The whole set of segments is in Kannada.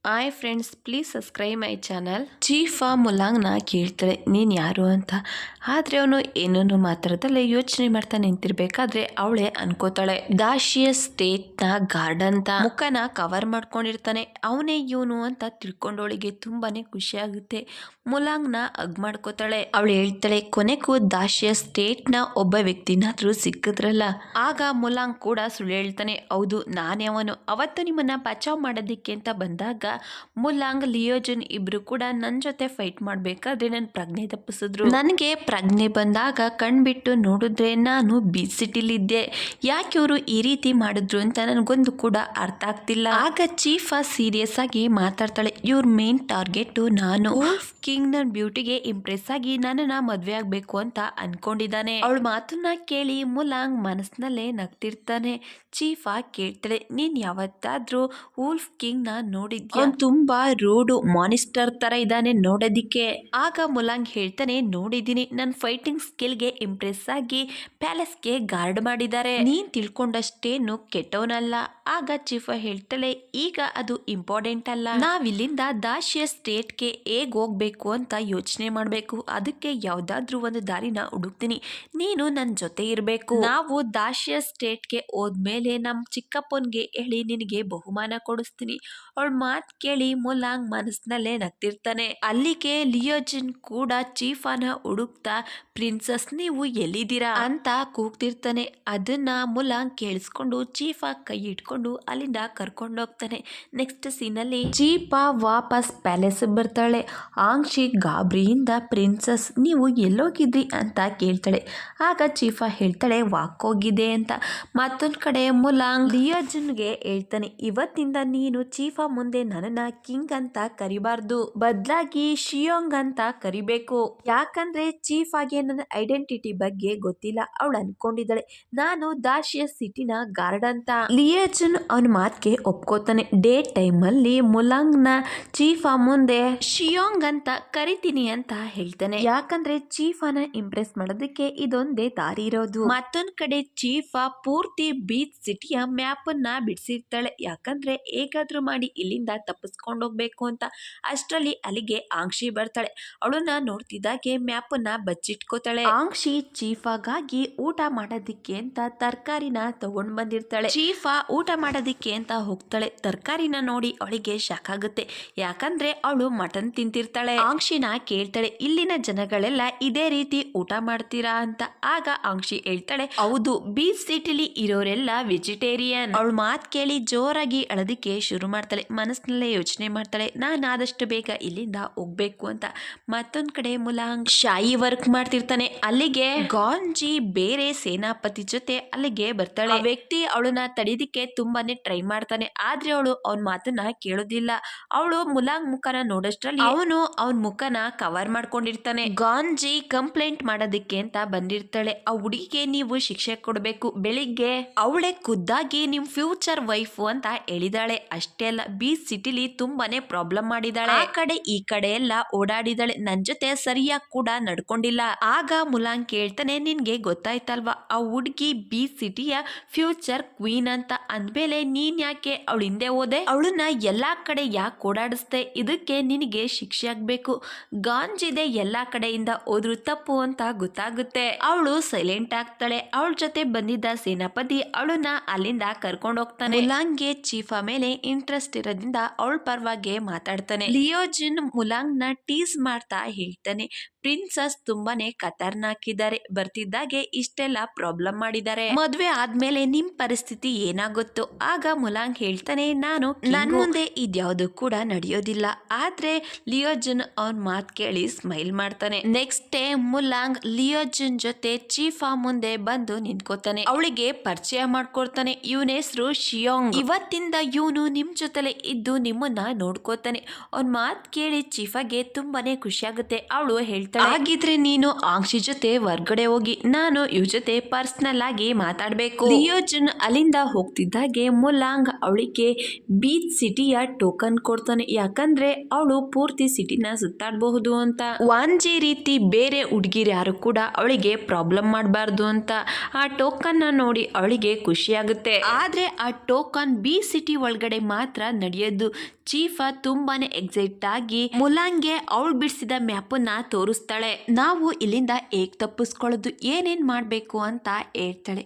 Hi friends, please subscribe my channel. ಚೀಫಾ ಮುಲಾಂಗ್ನ ಕೇಳ್ತಾಳೆ, ನೀನು ಯಾರು ಅಂತ. ಆದರೆ ಅವನು ಏನನ್ನು ಮಾತಾಡ್ದಲ್ಲೇ ಯೋಚನೆ ಮಾಡ್ತಾ ನಿಂತಿರ್ಬೇಕಾದ್ರೆ ಅವಳೇ ಅನ್ಕೋತಾಳೆ, ದಾಶಿಯ ಸ್ಟೇಟ್ನ ಗಾರ್ಡ್ ಅಂತ. ಮುಖನ ಕವರ್ ಮಾಡ್ಕೊಂಡಿರ್ತಾನೆ. ಅವನೇ ಇವನು ಅಂತ ತಿಳ್ಕೊಂಡವಳಿಗೆ ತುಂಬಾನೇ ಖುಷಿ ಆಗುತ್ತೆ. ಮುಲಾಂಗ್ನ ಹಗ್ ಮಾಡ್ಕೋತಾಳೆ. ಅವಳು ಹೇಳ್ತಾಳೆ, ಕೊನೆಗೂ ದಾಶಿಯ ಸ್ಟೇಟ್ನ ಒಬ್ಬ ವ್ಯಕ್ತಿನಾದ್ರೂ ಸಿಕ್ಕಿದ್ರಲ್ಲ. ಆಗ ಮುಲಾಂಗ್ ಕೂಡ ಸುಳ್ಳು ಹೇಳ್ತಾನೆ, ಹೌದು ನಾನೇ ಅವನು. ಅವತ್ತು ನಿಮ್ಮನ್ನ ಬಚಾವ್ ಮಾಡೋದಿಕ್ಕೆ ಅಂತ ಬಂದಾಗ ಮುಲಾಂಗ್ ಲಿಯೋಜನ್ ಇಬ್ರು ಕೂಡ ನನ್ನ ಜೊತೆ ಫೈಟ್ ಮಾಡ್ಬೇಕಾದ್ರೆ ನನ್ನ ಪ್ರಜ್ಞೆ ತಪ್ಪಿಸಿದ್ರು. ನನಗೆ ಪ್ರಜ್ಞೆ ಬಂದಾಗ ಕಣ್ಬಿಟ್ಟು ನೋಡಿದ್ರೆ ನಾನು ಬೀಚ್ ಸಿಟಿಲಿದ್ದೆ. ಯಾಕೆ ಇವರು ಈ ರೀತಿ ಮಾಡಿದ್ರು ಅಂತ ನನಗೊಂದು ಕೂಡ ಅರ್ಥ ಆಗ್ತಿಲ್ಲ. ಆಗ ಚೀಫಾ ಸೀರಿಯಸ್ ಆಗಿ ಮಾತಾಡ್ತಾಳೆ, ಇವ್ರ ಮೇನ್ ಟಾರ್ಗೆಟ್ ನಾನು. ಕಿಂಗ್ ನನ್ನ ಬ್ಯೂಟಿಗೆ ಇಂಪ್ರೆಸ್ ಆಗಿ ನನ್ನನ್ನ ಮದ್ವೆ ಆಗ್ಬೇಕು ಅಂತ ಅನ್ಕೊಂಡಿದ್ದಾನೆ. ಅವಳ ಮಾತನ್ನ ಕೇಳಿ ಮುಲಾಂಗ್ ಮನಸ್ಸಿನಲ್ಲೇ ನಗ್ತಿರ್ತಾನೆ. ಚೀಫಾ ಕೇಳ್ತಾಳೆ, ನೀನ್ ಯಾವತ್ತಾದ್ರೂ ವೂಲ್ಫ್ ಕಿಂಗ್ ನ ನೋಡಿದ್ಯಾ? ತುಂಬಾ ರೂಡು ಮಾನಿಸ್ಟರ್ ತರ ಇದ್ದಾನೆ ನೋಡೋದಿಕ್ಕೆ. ಆಗ ಮುಲಾಂಗ್ ಹೇಳ್ತಾನೆ, ನೋಡಿದೀನಿ. ನನ್ನ ಫೈಟಿಂಗ್ ಸ್ಕಿಲ್ಗೆ ಇಂಪ್ರೆಸ್ ಆಗಿ ಪ್ಯಾಲೇಸ್ಗೆ ಗಾರ್ಡ್ ಮಾಡಿದ್ದಾರೆ. ನೀನ್ ತಿಳ್ಕೊಂಡಷ್ಟೇನು ಕೆಟ್ಟವನಲ್ಲ. ಆಗ ಚೀಫಾ ಹೇಳ್ತಾಳೆ, ಈಗ ಅದು ಇಂಪಾರ್ಟೆಂಟ್ ಅಲ್ಲ. ನಾವಿಲ್ಲಿಂದ ದಾಶಿಯ ಸ್ಟೇಟ್ಗೆ ಹೇಗ್ ಹೋಗ್ಬೇಕು ಅಂತ ಯೋಚನೆ ಮಾಡ್ಬೇಕು. ಅದಕ್ಕೆ ಯಾವ್ದಾದ್ರು ಒಂದು ದಾರಿನ ಹುಡುಕ್ತೀನಿ. ನೀನು ನನ್ನ ಜೊತೆ ಇರ್ಬೇಕು. ನಾವು ದಾಶಿಯ ಸ್ಟೇಟ್ಗೆ ಹೋದ್ಮೇಲೆ ನಮ್ ಚಿಕ್ಕಪ್ಪನ್ಗೆ ಹೇಳಿ ನಿನಗೆ ಬಹುಮಾನ ಕೊಡಿಸ್ತೀನಿ. ಅವಳ ಮಾತ್ ಕೇಳಿ ಮುಲಾಂಗ್ ಮನಸ್ಸಿನಲ್ಲೇ ನಗ್ತಿರ್ತಾನೆ. ಅಲ್ಲಿಗೆ ಲಿಯೋಜಿನ್ ಕೂಡ ಚೀಫಾನ ಹುಡುಕ್ತಾ, ಪ್ರಿನ್ಸಸ್ ನೀವು ಎಲ್ಲಿದ್ದೀರಾ ಅಂತ ಕೂಗ್ತಿರ್ತಾನೆ. ಅದನ್ನ ಮುಲಾಂಗ್ ಕೇಳಿಸ್ಕೊಂಡು ಚೀಫಾ ಕೈ ಇಟ್ಕೊಂಡು ಅಲ್ಲಿಂದ ಕರ್ಕೊಂಡು ಹೋಗ್ತಾನೆ. ನೆಕ್ಸ್ಟ್ ಸೀನಲ್ಲಿ ಚೀಫಾ ವಾಪಸ್ ಪ್ಯಾಲೇಸ್ ಬರ್ತಾಳೆ. ಆಂಕ್ಷಿ ಗಾಬರಿಯಿಂದ, ಪ್ರಿನ್ಸಸ್ ನೀವು ಎಲ್ಲೋಗಿದ್ರಿ ಅಂತ ಕೇಳ್ತಾಳೆ. ಆಗ ಚೀಫಾ ಹೇಳ್ತಾಳೆ, ವಾಕ್ ಹೋಗಿದೆ ಅಂತ. ಮತ್ತೊಂದ್ ಕಡೆ ಮುಲಾಂಗ್ ಲಿಯೋಜನ್ಗೆ ಹೇಳ್ತಾನೆ, ಇವತ್ತಿಂದ ನೀನು ಚೀಫಾ ಮುಂದೆ ನನ್ನನ್ನ ಕಿಂಗ್ ಅಂತ ಕರಿಬಾರ್ದು, ಬದಲಾಗಿ ಶಿಯೋಂಗ್ ಅಂತ ಕರಿಬೇಕು. ಯಾಕಂದ್ರೆ ಚೀಫಾಗೆ ನನ್ನ ಐಡೆಂಟಿಟಿ ಬಗ್ಗೆ ಗೊತ್ತಿಲ್ಲ. ಅವಳು ಅನ್ಕೊಂಡಿದ್ದಾಳೆ ನಾನು ದಾಶಿಯ ಸಿಟಿನ ಗಾರ್ಡ್ ಅಂತ. ಲಿಯೋಜನ್ ಅವನ ಮಾತ್ಗೆ ಒಪ್ಕೋತಾನೆ. ಡೇ ಟೈಮ್ ಅಲ್ಲಿ ಮುಲಾಂಗ್ ನ ಚೀಫಾ ಮುಂದೆ ಶಿಯೋಂಗ್ ಅಂತ ಕರಿತೀನಿ ಅಂತ ಹೇಳ್ತಾನೆ. ಯಾಕಂದ್ರೆ ಚೀಫಾನ ಇಂಪ್ರೆಸ್ ಮಾಡೋದಕ್ಕೆ ಇದೊಂದೇ ದಾರಿ ಇರೋದು. ಮತ್ತೊಂದ್ ಕಡೆ ಚೀಫಾ ಪೂರ್ತಿ ಬೀಚ್ ಸಿಟಿಯ ಮ್ಯಾಪ್ ಅನ್ನ ಬಿಡಿಸಿರ್ತಾಳೆ. ಯಾಕಂದ್ರೆ ಹೇಗಾದ್ರೂ ಮಾಡಿ ಇಲ್ಲಿಂದ ತಪ್ಪಿಸ್ಕೊಂಡು ಹೋಗ್ಬೇಕು ಅಂತ. ಅಷ್ಟರಲ್ಲಿ ಅಲ್ಲಿಗೆ ಆಂಕ್ಷಿ ಬರ್ತಾಳೆ. ಅವಳನ್ನ ನೋಡ್ತಿದ್ದಾಗೆ ಮ್ಯಾಪ್ ಅನ್ನ ಬಚ್ಚಿಟ್ಕೋತಾಳೆ. ಆಂಕ್ಷಿ ಚೀಫಾಗಾಗಿ ಊಟ ಮಾಡೋದಿಕ್ಕೆ ಅಂತ ತರಕಾರಿನ ತಗೊಂಡ್ ಬಂದಿರ್ತಾಳೆ. ಚೀಫಾ ಊಟ ಮಾಡೋದಿಕ್ಕೆ ಅಂತ ಹೋಗ್ತಾಳೆ. ತರಕಾರಿನ ನೋಡಿ ಅವಳಿಗೆ ಶಾಕ್ ಆಗುತ್ತೆ. ಯಾಕಂದ್ರೆ ಅವಳು ಮಟನ್ ತಿಂತಿರ್ತಾಳೆ. ಆಂಕ್ಷಿನ ಕೇಳ್ತಾಳೆ, ಇಲ್ಲಿನ ಜನಗಳೆಲ್ಲ ಇದೇ ರೀತಿ ಊಟ ಮಾಡ್ತೀರಾ ಅಂತ. ಆಗ ಆಂಕ್ಷಿ ಹೇಳ್ತಾಳೆ, ಹೌದು, ಬೀಚ್ ಸಿಟಿಲಿ ಇರೋರೆಲ್ಲ ವೆಜಿಟೇರಿಯನ್. ಅವಳು ಮಾತ್ ಕೇಳಿ ಜೋರಾಗಿ ಅಳೋದಿಕ್ಕೆ ಶುರು ಮಾಡ್ತಾಳೆ. ಮನಸ್ಸಿನಲ್ಲೇ ಯೋಚನೆ ಮಾಡ್ತಾಳೆ, ನಾನು ಆದಷ್ಟು ಬೇಗ ಇಲ್ಲಿಂದ ಹೋಗ್ಬೇಕು ಅಂತ. ಮತ್ತೊಂದ್ ಕಡೆ ಮುಲಾಂಗ್ ಶಾಯಿ ವರ್ಕ್ ಮಾಡ್ತಿರ್ತಾನೆ. ಅಲ್ಲಿಗೆ ಗಾಂಜಿ ಬೇರೆ ಸೇನಾಪತಿ ಜೊತೆ ಅಲ್ಲಿಗೆ ಬರ್ತಾಳೆ. ಆ ವ್ಯಕ್ತಿ ಅವಳನ್ನ ತಡಿದಿಕ್ಕೆ ತುಂಬಾನೇ ಟ್ರೈ ಮಾಡ್ತಾನೆ. ಆದ್ರೆ ಅವಳು ಅವನ ಮಾತನ್ನ ಕೇಳೋದಿಲ್ಲ. ಅವಳು ಮುಲಾಂಗ್ ಮುಖನ ನೋಡೋಷ್ಟ್ರಲ್ಲಿ ಅವನು ಅವನ ಮುಖನ ಕವರ್ ಮಾಡ್ಕೊಂಡಿರ್ತಾನೆ. ಗಾಂಜಿ ಕಂಪ್ಲೇಂಟ್ ಮಾಡೋದಿಕ್ಕೆ ಅಂತ ಬಂದಿರ್ತಾಳೆ. ಆ ಹುಡುಗಿಗೆ ನೀವು ಶಿಕ್ಷೆ ಕೊಡ್ಬೇಕು. ಬೆಳಿಗ್ಗೆ ಅವಳೆ ಖುದ್ದಾಗಿ ನಿಮ್ ಫ್ಯೂಚರ್ ವೈಫ್ ಅಂತ ಹೇಳಿದಾಳೆ. ಅಷ್ಟೇ ಅಲ್ಲ, ಬೀಚ್ ಸಿಟಿಲಿ ತುಂಬಾನೇ ಪ್ರಾಬ್ಲಮ್ ಮಾಡಿದಾಳೆ. ಆ ಕಡೆ ಈ ಕಡೆ ಎಲ್ಲ ಓಡಾಡಿದಾಳೆ. ನನ್ ಜೊತೆ ಸರಿಯಾಗಿ ಕೂಡ ನಡ್ಕೊಂಡಿಲ್ಲ. ಆಗ ಮುಲಾಂಗ್ ಕೇಳ್ತಾನೆ, ನಿನ್ಗೆ ಗೊತ್ತಾಯ್ತಲ್ವಾ ಆ ಹುಡ್ಗಿ ಬೀಚ್ ಸಿಟಿಯ ಫ್ಯೂಚರ್ ಕ್ವೀನ್ ಅಂತ. ಅಂದ್ಮೇಲೆ ನೀನ್ ಯಾಕೆ ಅವಳ ಹಿಂದೆ ಹೋದೆ? ಅವಳನ್ನ ಎಲ್ಲಾ ಕಡೆ ಯಾಕೆ ಓಡಾಡಿಸ್ದೆ? ಇದಕ್ಕೆ ನಿನಗೆ ಶಿಕ್ಷೆ ಆಗ್ಬೇಕು. ಗಾಂಜಿದೆ ಎಲ್ಲಾ ಕಡೆಯಿಂದ ಹೋದ್ರು ತಪ್ಪು ಅಂತ ಗೊತ್ತಾಗುತ್ತೆ. ಅವಳು ಸೈಲೆಂಟ್ ಆಗ್ತಾಳೆ. ಅವಳ ಜೊತೆ ಬಂದಿದ್ದ ಸೇನಾಪತಿ ಅವಳನ್ನ ಅಲ್ಲಿಂದ ಕರ್ಕೊಂಡು ಹೋಗ್ತಾನೆ. ಮುಲಾಂಗ್ಗೆ ಚೀಫಾ ಮೇಲೆ ಇಂಟ್ರೆಸ್ಟ್ ಇರೋದ್ರಿಂದ ಅವಳ ಪರವಾಗಿ ಮಾತಾಡ್ತಾನೆ. ಲಿಯೋಜಿನ್ ಮುಲಾಂಗ್ ನ ಟೀಸ್ ಮಾಡ್ತಾ ಹೇಳ್ತಾನೆ, ಪ್ರಿನ್ಸಸ್ ತುಂಬಾನೇ ಖತರ್ನಾಕ್ ಇದ್ದಾರೆ. ಬರ್ತಿದ್ದಾಗೆ ಇಷ್ಟೆಲ್ಲ ಪ್ರಾಬ್ಲಮ್ ಮಾಡಿದ್ದಾರೆ. ಮದ್ವೆ ಆದ್ಮೇಲೆ ನಿಮ್ ಪರಿಸ್ಥಿತಿ ಏನಾಗುತ್ತೋ? ಆಗ ಮುಲಾಂಗ್ ಹೇಳ್ತಾನೆ, ನಾನು ನನ್ ಮುಂದೆ ಇದ್ಯಾವುದು ಕೂಡ ನಡೆಯೋದಿಲ್ಲ. ಆದ್ರೆ ಲಿಯೋಜನ್ ಅವನ್ ಮಾತ್ ಕೇಳಿ ಸ್ಮೈಲ್ ಮಾಡ್ತಾನೆ. ನೆಕ್ಸ್ಟ್ ಡೇ ಮುಲಾಂಗ್ ಲಿಯೋಜನ್ ಜೊತೆ ಚೀಫಾ ಮುಂದೆ ಬಂದು ನಿಂತ್ಕೋತಾನೆ. ಅವಳಿಗೆ ಪರಿಚಯ ಮಾಡ್ಕೊಡ್ತಾನೆ. ಇವನ ಹೆಸರು ಶಿಯೋಂಗ್. ಇವತ್ತಿಂದ ಇವನು ನಿಮ್ ಜೊತೆಲೆ ಇದ್ದು ನಿಮ್ಮನ್ನ ನೋಡ್ಕೋತಾನೆ. ಅವನ್ ಮಾತ್ ಕೇಳಿ ಚೀಫಾಗೆ ತುಂಬಾನೇ ಖುಷಿ ಆಗುತ್ತೆ. ಅವಳು ಹೇಳ್ತಾಳೆ, ಹಾಗಿದ್ರೆ ನೀನು ಆಂಕ್ಷಿ ಜೊತೆ ಹೊರ್ಗಡೆ ಹೋಗಿ, ನಾನು ಇವ್ರ ಜೊತೆ ಪರ್ಸನಲ್ ಆಗಿ ಮಾತಾಡ್ಬೇಕು. ಲಿಯೋಜನ್ ಅಲ್ಲಿಂದ ಹೋಗ್ತಿದ್ದಾಗೆ ಮುಲಾಂಗ್ ಅವಳಿಗೆ ಬೀಚ್ ಸಿಟಿಯ ಟೋಕನ್ ಕೊಡ್ತಾನೆ. ಯಾಕಂದ್ರೆ ಅವಳು ಪೂರ್ತಿ ಸಿಟಿನ ಸುತ್ತಾಡಬಹುದು ಅಂತ. ವಾಂಜಿ ರೀತಿ ಬೇರೆ ಹುಡುಗಿರು ಯಾರು ಕೂಡ ಅವಳಿಗೆ ಪ್ರಾಬ್ಲಮ್ ಮಾಡಬಾರ್ದು ಅಂತ. ಆ ಟೋಕನ್ ನೋಡಿ ಅವಳಿಗೆ ಖುಷಿ ಆಗುತ್ತೆ. ಆದ್ರೆ ಆ ಟೋಕನ್ ಬೀಚ್ ಸಿಟಿ ಒಳಗಡೆ ಮಾತ್ರ ನಡೆಯೋದು. ಚೀಫ ತುಂಬಾನೇ ಎಕ್ಸೈಟ್ ಆಗಿ ಮುಲಾಂಗೆ ಅವಳು ಬಿಡಿಸಿದ ಮ್ಯಾಪನ್ನ ತೋರಿಸ್ತಾಳೆ. ನಾವು ಇಲ್ಲಿಂದ ಹೇಗ್ ತಪ್ಪಿಸ್ಕೊಳ್ಳೋದು, ಏನೇನ್ ಮಾಡ್ಬೇಕು ಅಂತ ಹೇಳ್ತಾಳೆ.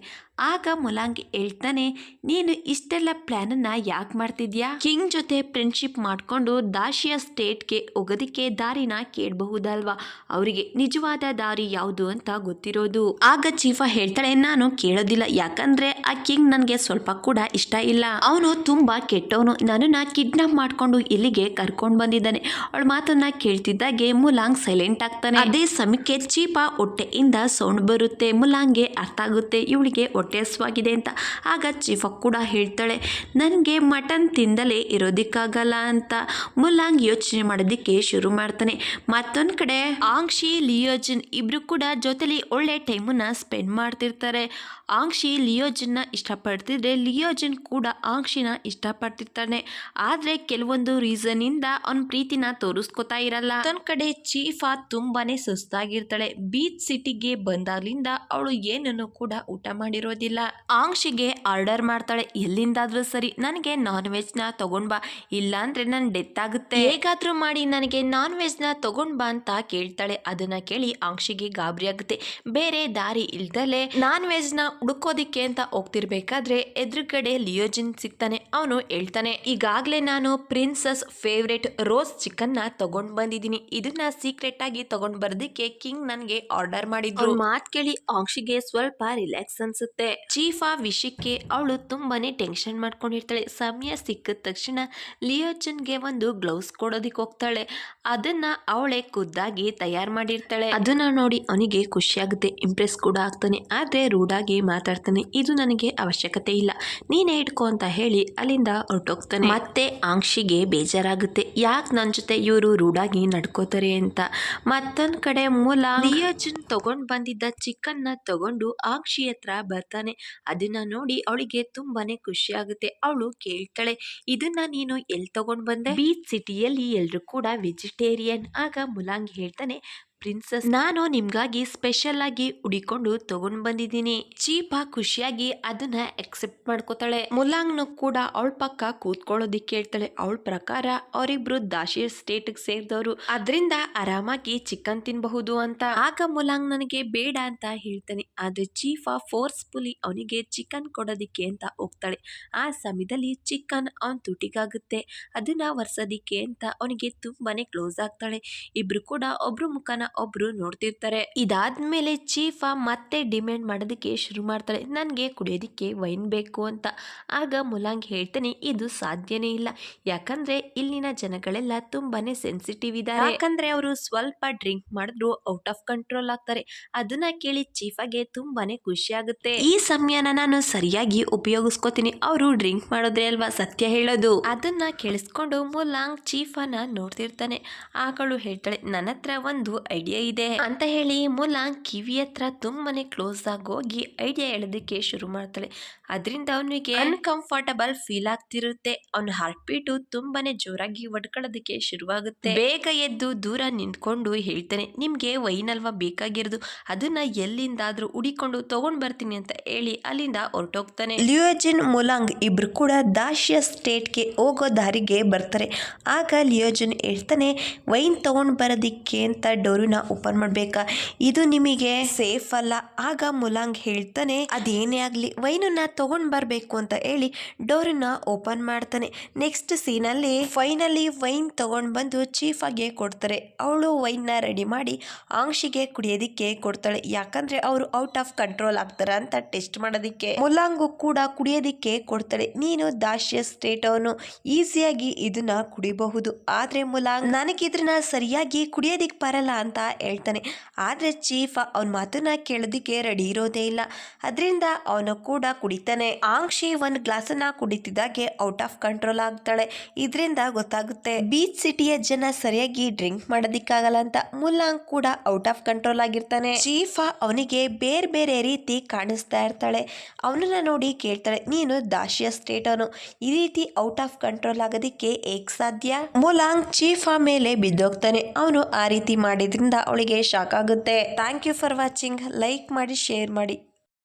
ಆಗ ಮುಲಾಂಗ್ ಹೇಳ್ತಾನೆ, ನೀನು ಇಷ್ಟೆಲ್ಲ ಪ್ಲಾನನ್ನ ಯಾಕೆ ಮಾಡ್ತಿದ್ಯಾ? ಕಿಂಗ್ ಜೊತೆ ಫ್ರೆಂಡ್ಶಿಪ್ ಮಾಡ್ಕೊಂಡು ದಾಶಿಯ ಸ್ಟೇಟ್ಗೆ ಹೋಗೋದಿಕ್ಕೆ ದಾರಿನ ಕೇಳಬಹುದಲ್ವಾ? ಅವರಿಗೆ ನಿಜವಾದ ದಾರಿ ಯಾವುದು ಅಂತ ಗೊತ್ತಿರೋದು. ಆಗ ಚೀಫ ಹೇಳ್ತಾಳೆ, ನಾನು ಕೇಳೋದಿಲ್ಲ, ಯಾಕಂದ್ರೆ ಆ ಕಿಂಗ್ ನನ್ಗೆ ಸ್ವಲ್ಪ ಕೂಡ ಇಷ್ಟ ಇಲ್ಲ. ಅವನು ತುಂಬಾ ಕೆಟ್ಟವನು, ನನ್ನನ್ನ ಕಿಡ್ನಾಪ್ ಮಾಡ್ಕೊಂಡು ಇಲ್ಲಿಗೆ ಕರ್ಕೊಂಡ್ ಬಂದಿದ್ದಾನೆ. ಅವಳ ಮಾತನ್ನ ಕೇಳ್ತಿದ್ದಾಗೆ ಮುಲಾಂಗ್ ಸೈಲೆಂಟ್ ಆಗ್ತಾನೆ. ಅದೇ ಸಮಯಕ್ಕೆ ಚೀಫ ಹೊಟ್ಟೆಯಿಂದ ಸೌಂಡ್ ಬರುತ್ತೆ. ಮುಲಾಂಗ್ಗೆ ಅರ್ಥ ಆಗುತ್ತೆ ಇವಳಿಗೆ ಹೊಟ್ಟೆ ಹಸ್ವಾಗಿದೆ ಅಂತ. ಆಗ ಚೀಫ ಕೂಡ ಹೇಳ್ತಾಳೆ, ನನಗೆ ಮಟನ್ ತಿಂದಲೇ ಇರೋದಿಕ್ಕಾಗಲ್ಲ ಅಂತ. ಮುಲಾಂಗ್ ಯೋಚನೆ ಮಾಡೋದಿಕ್ಕೆ ಶುರು ಮಾಡ್ತಾನೆ. ಮತ್ತೊಂದು ಕಡೆ ಆಂಕ್ಷಿ ಲಿಯೋಜಿನ್ ಇಬ್ರು ಕೂಡ ಜೊತೆಲಿ ಒಳ್ಳೆ ಟೈಮನ್ನ ಸ್ಪೆಂಡ್ ಮಾಡ್ತಿರ್ತಾರೆ. ಆಂಕ್ಷಿ ಲಿಯೋಜಿನ್ನ ಇಷ್ಟಪಡ್ತಿದ್ರೆ ಲಿಯೋಜಿನ್ ಕೂಡ ಆಂಕ್ಷಿನ ಇಷ್ಟಪಡ್ತಿರ್ತಾನೆ. ಆದ್ರೆ ಕೆಲವೊಂದು ರೀಸನ್ ಇಂದ ಅವನ ಪ್ರೀತಿನ ತೋರಿಸ್ಕೊತಾ ಇರಲ್ಲ. ಮತ್ತೊಂದ್ ಕಡೆ ಚೀಫ ತುಂಬಾನೇ ಸುಸ್ತಾಗಿರ್ತಾಳೆ. ಬೀಚ್ ಸಿಟಿಗೆ ಬಂದಾಗ್ಲಿಂದ ಅವಳು ಏನನ್ನು ಕೂಡ ಊಟ ಮಾಡಿರೋದಿಲ್ಲ. ಆಂಕ್ಷಿಗೆ ಆರ್ಡರ್ ಮಾಡ್ತಾಳೆ, ಎಲ್ಲಿಂದಾದ್ರೂ ಸರಿ ನನಗೆ ನಾನ್ ವೆಜ್ ನ ತಗೊಂಡ್ ಬಾ, ಇಲ್ಲ ಅಂದ್ರೆ ನನ್ ಡೆತ್ ಆಗುತ್ತೆ, ಹೇಗಾದ್ರೂ ಮಾಡಿ ನನಗೆ ನಾನ್ ವೆಜ್ ನ ತಗೊಂಡ್ ಬಾ ಅಂತ ಕೇಳ್ತಾಳೆ. ಅದನ್ನ ಕೇಳಿ ಆಂಕ್ಷಿಗೆ ಗಾಬರಿ ಆಗುತ್ತೆ. ಬೇರೆ ದಾರಿ ಇಲ್ದಲೆ ನಾನ್ ವೆಜ್ ನ ಹುಡುಕೋದಿಕ್ಕೆ ಅಂತ ಹೋಗ್ತಿರ್ಬೇಕಾದ್ರೆ ಎದುರುಗಡೆ ಲಿಯೋಜಿನ್ ಸಿಗ್ತಾನೆ. ಅವನು ಹೇಳ್ತಾನೆ, ಈಗಾಗ್ಲೇ ನಾನು ಪ್ರಿನ್ಸಸ್ ಫೇವ್ರೇಟ್ ರೋಸ್ ಚಿಕನ್ ನ ತಗೊಂಡ್ ಬಂದಿದ್ದೀನಿ, ಇದನ್ನ ಸೀಕ್ರೆಟ್ ಆಗಿ ತಗೊಂಡ್ ಬರೋದಿಕ್ಕೆ ಕಿಂಗ್ ನನ್ಗೆ ಆರ್ಡರ್ ಮಾಡಿದ್ರು. ಮಾತ್ ಕೇಳಿ ಆಂಕ್ಷಿಗೆ ಸ್ವಲ್ಪ ರಿಲ್ಯಾಕ್ಸ್ ಅನ್ಸುತ್ತೆ. ಚೀಫ ವಿಷಯಕ್ಕೆ ಅವಳು ತುಂಬಾನೇ ಟೆನ್ಷನ್ ಮಾಡ್ಕೊಂಡಿರ್ತಾಳೆ. ಸಮಯ ಸಿಕ್ಕಿದ ತಕ್ಷಣ ಲಿಯೋಜನ್ಗೆ ಒಂದು ಗ್ಲೌಸ್ ಕೊಡೋದಿಕ್ ಹೋಗ್ತಾಳೆ. ಅದನ್ನ ಅವಳೇ ಖುದ್ದಾಗಿ ತಯಾರು ಮಾಡಿರ್ತಾಳೆ. ಅದನ್ನ ನೋಡಿ ಅವನಿಗೆ ಖುಷಿ ಆಗುತ್ತೆ, ಇಂಪ್ರೆಸ್ ಕೂಡ ಆಗ್ತಾನೆ. ಆದ್ರೆ ರೂಢಾಗಿ ಮಾತಾಡ್ತಾನೆ, ಇದು ನನಗೆ ಅವಶ್ಯಕತೆ ಇಲ್ಲ, ನೀನೇ ಇಟ್ಕೋ ಅಂತ ಹೇಳಿ ಅಲ್ಲಿಂದ ಹೊರಟೋಗ್ತಾನೆ. ಮತ್ತೆ ಆಂಕ್ಷಿಗೆ ಬೇಜಾರಾಗುತ್ತೆ, ಯಾಕೆ ನನ್ನ ಜೊತೆ ಇವರು ರೂಢಾಗಿ ನಡ್ಕೋತಾರೆ ಅಂತ. ಮತ್ತೊಂದ್ ಕಡೆ ಮೂಲ ಲಿಯೋಜನ್ ತಗೊಂಡ್ ಬಂದಿದ್ದ ಚಿಕನ್ ನ ತಗೊಂಡು ಆಂಕ್ಷಿ ಹತ್ರ ಬರ್ತಾನೆ. ಅದನ್ನ ನೋಡಿ ಅವಳಿಗೆ ತುಂಬಾನೇ ಖುಷಿ ಆಗುತ್ತೆ. ಅವಳು ಕೇಳ್ತಾಳೆ, ಇದನ್ನ ನೀನು ಎಲ್ಲಿ ತಗೊಂಡ್ ಬಂದೆ? ಬೀಚ್ ಸಿಟಿಯಲ್ಲಿ ಎಲ್ರು ಕೂಡ ವೆಜಿಟೇರಿಯನ್. ಆಗ ಮುಲಾಂಗ್ ಹೇಳ್ತಾನೆ, ಪ್ರಿನ್ಸಸ್, ನಾನು ನಿಮ್ಗಾಗಿ ಸ್ಪೆಷಲ್ ಆಗಿ ಹುಡಿಕೊಂಡು ತಗೊಂಡ್ ಬಂದಿದ್ದೀನಿ. ಚೀಪ ಖುಷಿಯಾಗಿ ಅದನ್ನ ಎಕ್ಸೆಪ್ಟ್ ಮಾಡ್ಕೋತಾಳೆ. ಮುಲಾಂಗ್ನು ಕೂಡ ಅವಳ ಪಕ್ಕ ಕೂತ್ಕೊಳ್ಳೋದಿಕ್ಕೆ ಹೇಳ್ತಾಳೆ. ಅವಳ ಪ್ರಕಾರ ಅವರಿಬ್ರು ದಾಶಿ ಸ್ಟೇಟ್ ಸೇರಿದವರು, ಅದರಿಂದ ಆರಾಮಾಗಿ ಚಿಕನ್ ತಿನ್ಬಹುದು ಅಂತ. ಆಗ ಮುಲಾಂಗ್ ನನಗೆ ಬೇಡ ಅಂತ ಹೇಳ್ತಾನೆ. ಆದ್ರೆ ಚೀಫ ಫೋರ್ಸ್ಫುಲಿ ಅವನಿಗೆ ಚಿಕನ್ ಕೊಡೋದಿಕ್ಕೆ ಅಂತ ಹೋಗ್ತಾಳೆ. ಆ ಸಮಯದಲ್ಲಿ ಚಿಕನ್ ಅವನ್ ತುಟಿಗಾಗುತ್ತೆ. ಅದನ್ನ ವರ್ಸೋದಿಕ್ಕೆ ಅಂತ ಅವನಿಗೆ ತುಂಬಾನೇ ಕ್ಲೋಸ್ ಆಗ್ತಾಳೆ. ಇಬ್ರು ಕೂಡ ಒಬ್ರು ಮುಖನ ಒಬ್ರು ನೋಡ್ತಿರ್ತಾರೆ. ಇದಾದ್ಮೇಲೆ ಚೀಫ ಮತ್ತೆ ಡಿಮ್ಯಾಂಡ್ ಮಾಡೋದಕ್ಕೆ ಶುರು ಮಾಡ್ತಾಳೆ, ನನ್ಗೆ ಕುಡಿಯೋದಿಕ್ಕೆ ವೈನ್ ಬೇಕು ಅಂತ. ಆಗ ಮುಲಾಂಗ್ ಹೇಳ್ತಾನೆ, ಇದು ಸಾಧ್ಯನೇ ಇಲ್ಲ, ಯಾಕಂದ್ರೆ ಇಲ್ಲಿನ ಜನಗಳೆಲ್ಲ ತುಂಬಾನೇ ಸೆನ್ಸಿಟಿವ್ ಇದ್ದಾರೆ. ಯಾಕಂದ್ರೆ ಅವರು ಸ್ವಲ್ಪ ಡ್ರಿಂಕ್ ಮಾಡಿದ್ರು ಔಟ್ ಆಫ್ ಕಂಟ್ರೋಲ್ ಆಗ್ತಾರೆ. ಅದನ್ನ ಕೇಳಿ ಚೀಫಾಗೆ ತುಂಬಾನೇ ಖುಷಿ ಆಗುತ್ತೆ. ಈ ಸಮಯನ ನಾನು ಸರಿಯಾಗಿ ಉಪಯೋಗಿಸ್ಕೋತೀನಿ, ಅವರು ಡ್ರಿಂಕ್ ಮಾಡೋದ್ರೆ ಅಲ್ವಾ ಸತ್ಯ ಹೇಳೋದು. ಅದನ್ನ ಕೇಳಿಸ್ಕೊಂಡು ಮುಲಾಂಗ್ ಚೀಫನ ನೋಡ್ತಿರ್ತಾನೆ. ಆಗಳು ಹೇಳ್ತಾಳೆ, ನನ್ನ ಹತ್ರ ಒಂದು ಐಡಿಯಾ ಇದೆ ಅಂತ ಹೇಳಿ ಮುಲಾಂಗ್ ಕಿವಿ ಹತ್ರ ತುಂಬಾನೇ ಕ್ಲೋಸ್ ಆಗಿ ಹೋಗಿ ಐಡಿಯಾ ಹೇಳೋದಕ್ಕೆ ಶುರು ಮಾಡ್ತಾಳೆ. ಅದರಿಂದ ಅವನಿಗೆ ಅನ್ಕಂಫರ್ಟಬಲ್ ಫೀಲ್ ಆಗ್ತಿರುತ್ತೆ. ಅವನ ಹಾರ್ಟ್ ಬೀಟು ತುಂಬಾನೇ ಜೋರಾಗಿ ಒಡ್ಕೊಳ್ಳೋದಕ್ಕೆ ಶುರುವಾಗುತ್ತೆ. ಬೇಗ ಎದ್ದು ದೂರ ನಿಂತ್ಕೊಂಡು ಹೇಳ್ತಾನೆ, ನಿಮ್ಗೆ ವೈನ್ ಅಲ್ವಾ ಬೇಕಾಗಿರೋದು, ಅದನ್ನ ಎಲ್ಲಿಂದಾದ್ರೂ ಹುಡಿಕೊಂಡು ತಗೊಂಡ್ ಬರ್ತೀನಿ ಅಂತ ಹೇಳಿ ಅಲ್ಲಿಂದ ಹೊರಟೋಗ್ತಾನೆ. ಲಿಯೋಜಿನ್ ಮುಲಾಂಗ್ ಇಬ್ರು ಕೂಡ ದಾಶಿಯ ಸ್ಟೇಟ್ಗೆ ಹೋಗೋ ದಾರಿಗೆ ಬರ್ತಾರೆ. ಆಗ ಲಿಯೋಜಿನ್ ಹೇಳ್ತಾನೆ, ವೈನ್ ತಗೊಂಡ್ ಬರೋದಿಕ್ಕೆ ಅಂತ ಡೋರಿನ ಓಪನ್ ಮಾಡ್ಬೇಕಾ, ಇದು ನಿಮಗೆ ಸೇಫ್ ಅಲ್ಲ. ಆಗ ಮುಲಾಂಗ್ ಹೇಳ್ತಾನೆ, ಅದೇನೇ ಆಗ್ಲಿ ವೈನನ್ನ ತಗೊಂಡ್ ಬರ್ಬೇಕು ಅಂತ ಹೇಳಿ ಡೋರಿನ ಓಪನ್ ಮಾಡ್ತಾನೆ. ನೆಕ್ಸ್ಟ್ ಸೀನಲ್ಲಿ ಫೈನಲಿ ವೈನ್ ತಗೊಂಡ್ ಬಂದು ಚೀಫ್ ಆಗಿ ಕೊಡ್ತಾರೆ. ಅವಳು ವೈನ್ ನ ರೆಡಿ ಮಾಡಿ ಆಂಕ್ಷಿಗೆ ಕುಡಿಯೋದಿಕ್ಕೆ ಕೊಡ್ತಾಳೆ, ಯಾಕಂದ್ರೆ ಅವರು ಔಟ್ ಆಫ್ ಕಂಟ್ರೋಲ್ ಆಗ್ತಾರ ಅಂತ ಟೆಸ್ಟ್ ಮಾಡೋದಿಕ್ಕೆ. ಮುಲಾಂಗು ಕೂಡ ಕುಡಿಯೋದಿಕ್ಕೆ ಕೊಡ್ತಾಳೆ, ನೀನು ದಾಶಿಯ ಸ್ಟೇಟ್ ಅವನು, ಈಸಿಯಾಗಿ ಇದನ್ನ ಕುಡಿಬಹುದು. ಆದ್ರೆ ಮುಲಾಂಗ್ ನನಗಿದ್ರನ್ನ ಸರಿಯಾಗಿ ಕುಡಿಯೋದಿಕ್ ಬರಲ್ಲ ಅಂತ ಹೇಳ್ತಾನೆ. ಆದ್ರೆ ಚೀಫ ಅವನ ಮಾತನ್ನ ಕೇಳೋದಿಕ್ಕೆ ರೆಡಿ ಇರೋದೇ ಇಲ್ಲ. ಅದರಿಂದ ಅವನು ಕೂಡ ಕುಡಿತಾನೆ. ಆಂಕ್ಷಿ ಒಂದ್ ಗ್ಲಾಸನ್ನ ಕುಡಿತಿದ್ದಾಗೆ ಔಟ್ ಆಫ್ ಕಂಟ್ರೋಲ್ ಆಗ್ತಾಳೆ. ಇದರಿಂದ ಗೊತ್ತಾಗುತ್ತೆ ಬೀಚ್ ಸಿಟಿಯ ಜನ ಸರಿಯಾಗಿ ಡ್ರಿಂಕ್ ಮಾಡೋದಿಕ್ಕಾಗಲ್ಲ ಅಂತ. ಮುಲಾಂಗ್ ಕೂಡ ಔಟ್ ಆಫ್ ಕಂಟ್ರೋಲ್ ಆಗಿರ್ತಾನೆ. ಚೀಫ ಅವನಿಗೆ ಬೇರೆ ಬೇರೆ ರೀತಿ ಕಾಣಿಸ್ತಾ ಇರ್ತಾಳೆ. ಅವನನ್ನ ನೋಡಿ ಕೇಳ್ತಾಳೆ, ನೀನು ದಾಶಿಯ ಸ್ಟೇಟ್ ಅವನು, ಈ ರೀತಿ ಔಟ್ ಆಫ್ ಕಂಟ್ರೋಲ್ ಆಗೋದಿಕ್ಕೆ ಹೇಗ್ ಸಾಧ್ಯ? ಮುಲಾಂಗ್ ಚೀಫ ಮೇಲೆ ಬಿದ್ದೋಗ್ತಾನೆ. ಅವನು ಆ ರೀತಿ ಮಾಡಿದ್ರಿಂದ ಅವಳಿಗೆ ಶಾಕ್ ಆಗುತ್ತೆ. Thank you for watching. Like ಮಾಡಿ, ಶೇರ್ ಮಾಡಿ.